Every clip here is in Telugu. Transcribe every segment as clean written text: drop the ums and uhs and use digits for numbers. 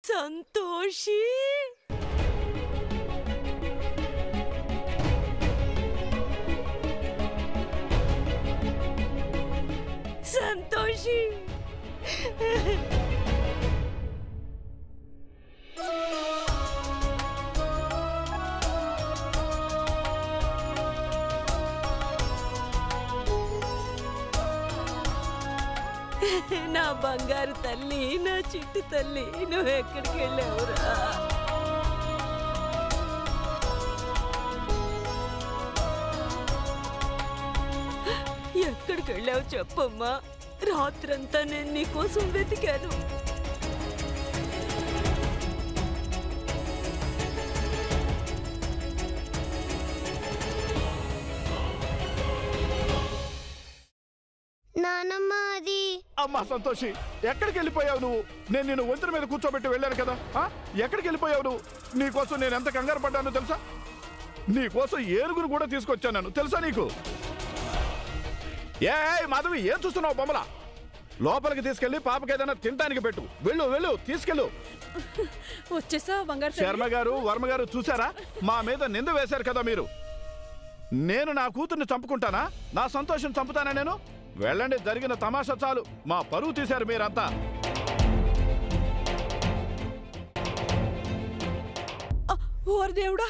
సంతోషి సంతోషి నా బంగారు తల్లి, నా చిట్టి తల్లి, నువ్వు ఎక్కడికి వెళ్ళావురా? ఎక్కడికి వెళ్ళావు చెప్పమ్మా. రాత్రంతా నేను నీకోసం వెతికాను. నానమ్మ అది. అమ్మా సంతోషి, ఎక్కడికి వెళ్ళిపోయావు నువ్వు? నేను నిన్ను వంతెన మీద కూర్చోబెట్టి వెళ్ళాను కదా. ఎక్కడికి వెళ్ళిపోయావు నువ్వు? నీకోసం నేను ఎంత కంగారు పడ్డానో తెలుసా? నీకోసం ఏనుగును కూడా తీసుకొచ్చాను తెలుసా నీకు? ఏ మాధవి, ఏం చూస్తున్నావు బొమ్మలా? లోపలికి తీసుకెళ్లి పాపకి ఏదైనా తినడానికి పెట్టు. వెళ్ళు వెళ్ళు, తీసుకెళ్ళు. వచ్చేసా బంగారు. శర్మ గారు, వర్మ గారు చూసారా? మా మీద నింద వేశారు కదా మీరు. నేను నా కూతుర్ని చంపుకుంటానా? నా సంతోషం చంపుతానా నేను? వెళ్ళండి, జరిగిన తమాషా చాలు. మా పరువు తీశారు మీరంతా. ఓర్ దేవుడా,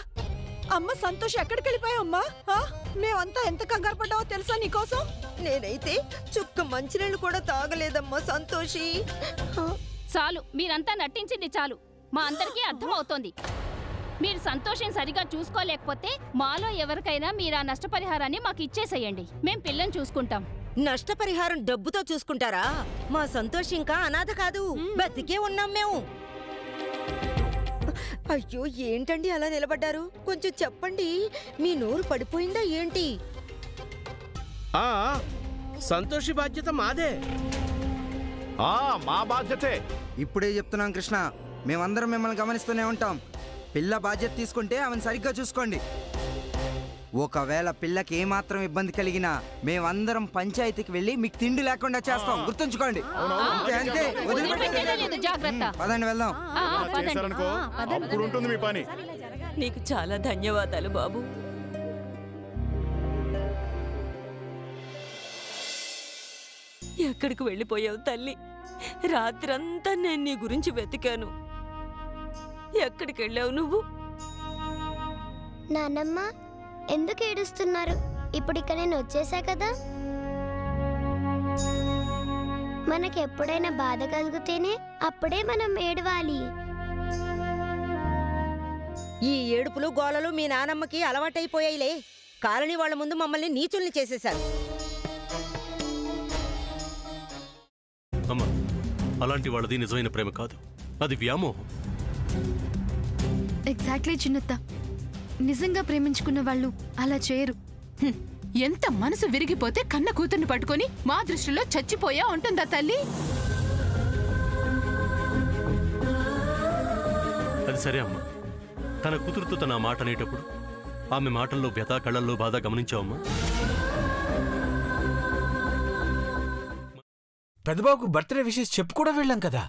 అమ్మ సంతోష్ ఎక్కడికి వెళ్ళిపోయావమ్మా? మేమంతా ఎంత కంగారు పడ్డావో తెలుసా నీకోసం? నేనైతే చుక్క మంచినీళ్ళు కూడా తాగలేదమ్మా సంతోషి. చాలు, మీరంతా నటించింది చాలు. మా అందరికీ అర్థమవుతోంది. మీరు సంతోషం సరిగా చూసుకోలేకపోతే మాలో ఎవరికైనా మీరు ఆ నష్టపరిహారాన్ని మాకు ఇచ్చేసేయండి. మేం పిల్లని చూసుకుంటాం. నష్టపరిహారం డబ్బుతో చూసుకుంటారా? మా సంతోష్ ఇంకా అనాథ కాదు, బతికే ఉన్నాం మేము. అయ్యో, ఏంటండి అలా నిలబడ్డారు? కొంచెం చెప్పండి. మీ నోరు పడిపోయిందా ఏంటి? సంతోషి బాధ్యత మాదే. మా బాధ్యతే. ఇప్పుడే చెప్తున్నాం కృష్ణ, మేమందరం మిమ్మల్ని గమనిస్తూనే ఉంటాం. పిల్ల బాధ్యత తీసుకుంటే ఆమెను సరిగ్గా చూసుకోండి. ఒకవేళ పిల్లకి ఏమాత్రం ఇబ్బంది కలిగినా మేమందరం పంచాయతీకి వెళ్ళి మీకు తిండి లేకుండా చేస్తాం, గుర్తుంచుకోండి. అంతే, పదండి వెళ్దాం. అప్పుడు మీ పని. నీకు చాలా ధన్యవాదాలు బాబు. ఎక్కడికి వెళ్ళిపోయావు తల్లి? రాత్రంతా నేను నీ గురించి వెతికాను. ఎక్కడికి వెళ్ళావు నువ్వు? నానమ్మ, ఎందుకు ఏడుస్తున్నారు? ఇప్పుడు ఇక్కడ నేను వచ్చేసా కదా. మనకి ఎప్పుడైనా బాధ కలిగితేనే అప్పుడే మనం ఏడవాలి. ఈ ఏడుపులు గోలలు మీ నానమ్మకి అలవాటైపోయాయిలే. కాలనీ వాళ్ళ ముందు మమ్మల్ని నీచుల్ని చేసేశారు. అమ్మా, అలాంటి వాళ్ళది నిజమైన ప్రేమ కాదు, అది వ్యామోహం. ఎగ్జాక్ట్లీ చిన్నత్త, నిజంగా ప్రేమించుకున్న వాళ్ళు అలా చేయరు. ఎంత మనసు విరిగిపోతే కన్న కూతుర్ని పట్టుకొని మా దృష్టిలో చచ్చిపోయా ఉంటుందా తల్లి? అది సరే అమ్మా, తన కూతురుతో తన మాట అనేటప్పుడు ఆమె మాటల్లో వ్యథ, కళ్ళల్లో బాధ గమనించావమ్మా? పెద్దబాబుకు బర్త్డే విషెస్ చెప్పు కూడా వెళ్ళాం కదా.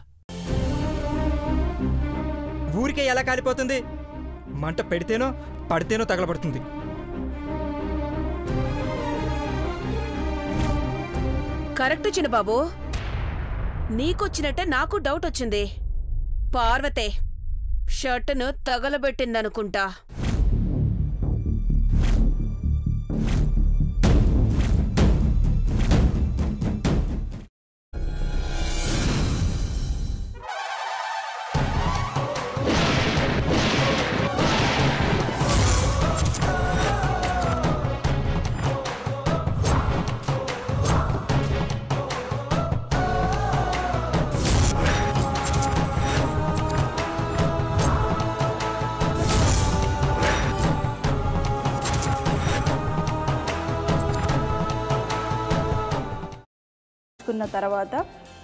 ఊరికే ఎలా కాలిపోతుంది? మంట పెడితేనో పడితేనో తగలబడుతుంది. కరెక్ట్ చిన్నబాబు, నీకొచ్చినట్టే నాకు డౌట్ వచ్చింది. పార్వతే షర్టును తగలబెట్టిందనుకుంటా. తర్వాత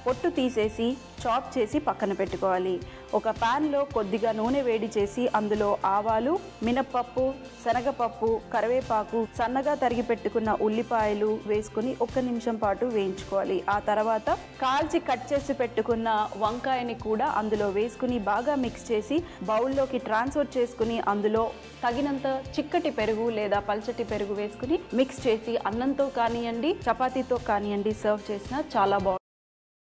పొట్టు తీసేసి చాప్ చేసి పక్కన పెట్టుకోవాలి. ఒక ప్యాన్లో కొద్దిగా నూనె వేడి చేసి అందులో ఆవాలు, మినప్పప్పు, శనగపప్పు, కరివేపాకు, సన్నగా తరిగి పెట్టుకున్న ఉల్లిపాయలు వేసుకుని 1 నిమిషం పాటు వేయించుకోవాలి. ఆ తర్వాత కాల్చి కట్ చేసి పెట్టుకున్న వంకాయని కూడా అందులో వేసుకుని బాగా మిక్స్ చేసి బౌల్లోకి ట్రాన్స్ఫర్ చేసుకుని అందులో తగినంత చిక్కటి పెరుగు లేదా పల్చటి పెరుగు వేసుకుని మిక్స్ చేసి అన్నంతో కానివ్వండి, చపాతీతో కానివ్వండి సర్వ్ చేసినా చాలా బాగుంటుంది.